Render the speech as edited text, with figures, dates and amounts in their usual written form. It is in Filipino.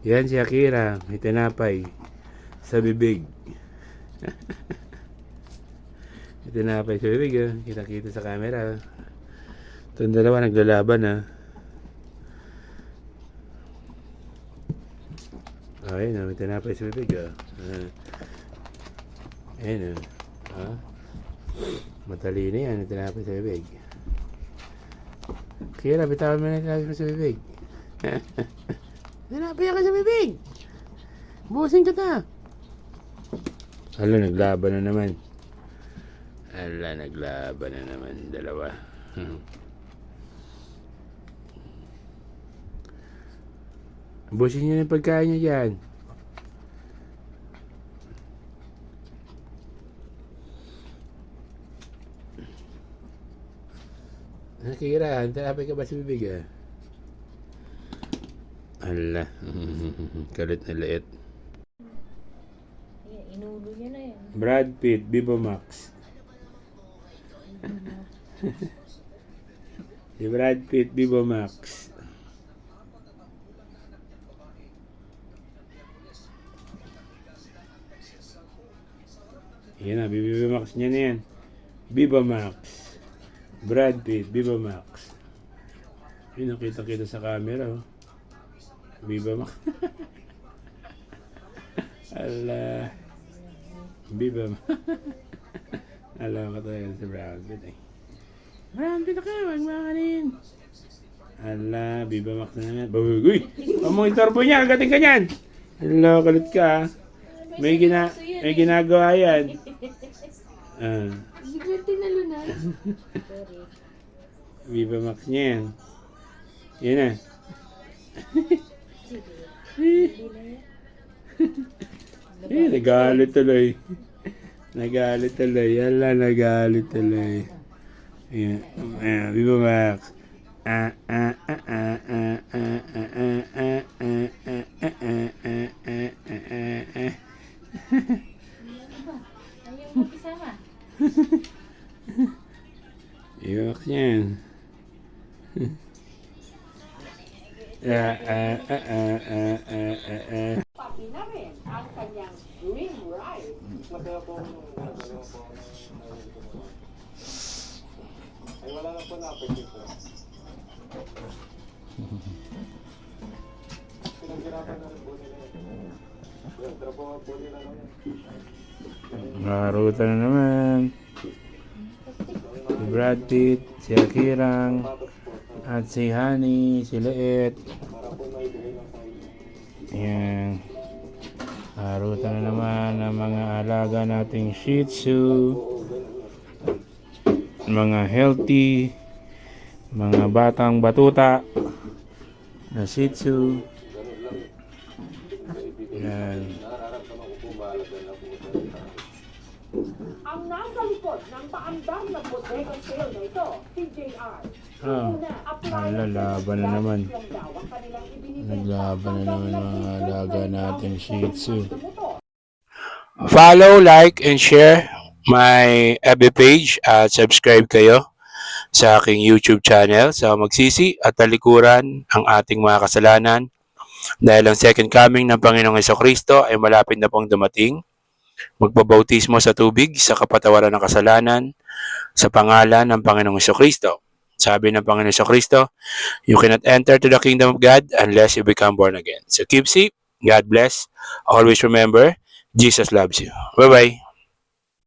Yan si Akira, may tinapay sa bibig. May tinapay sa bibig, oh. Kita-kita sa camera. Itong dalawa naglalaban, ah. Ayun, oh, may tinapay sa bibig, oh. Ayun, oh. Matalino yan, may tinapay sa bibig. Akira, bitawan mo na yung tinapay sa bibig. Tinapay ka sa bibig! Busin ka ta! Hala, naglaban na naman. Dalawa. Busin nyo na yung pagkain nyo dyan. Akira, tinapay ka ba sa bibig, ah? Hala, kalit na liit. Inulo niya na yan. Brad Pitt, Viva Max. Si Brad Pitt, Viva Max. Yan na, Viva Max niya na yan. Viva Max. Brad Pitt, Viva Max. Yun, nakita-kita sa camera, oh. Viva Max. Ala. Viva Max. Alam ko talaga si Brad Pitt, eh. Brad Pitt ka, wag makanin. Ala, Viva Max na naman. Babugoy! Pamong itorbo niya, agating ka niyan. Ala, kalit ka, ah. May ginagawa yan. Bigla tinalunan. Viva Max niya yan. Yan na. Nagalit tuloy. Yala, nagalit tuloy. Ayan. Viva Max. Ayaw mo isama. Viva Max yan. Pati na rin ang kanyang dream ride. Ay, wala na po na-appreciate po. Pinaghirapan na rin po nila. Yung trabaho po nila naman. Maruta na naman. Si Brad Pitt, si Akirang, at si Honey, si Liit. Para po maibigay lang tayo. Ayan. Maruta na naman ang mga alaga nating Shih Tzu. Mga healthy, mga batang batuta na Shih Tzu. Ayan. Ang nasa likod ng paandar na bodega sale na ito, si JR. Lalaban na naman. Naglaban na naman mga alaga nating Shih Tzu. Follow, like, and share my FB page at subscribe kayo sa aking YouTube channel sa Magsisi at Talikuran ang ating mga kasalanan dahil ang second coming ng Panginoong Hesukristo ay malapit na pong dumating. Magbabautismo sa tubig sa kapatawaran ng kasalanan sa pangalan ng Panginoong Hesukristo. Sabi ng Panginoong Hesukristo, you cannot enter to the kingdom of God unless you become born again. So keep safe. God bless. Always remember, Jesus loves you. Bye-bye.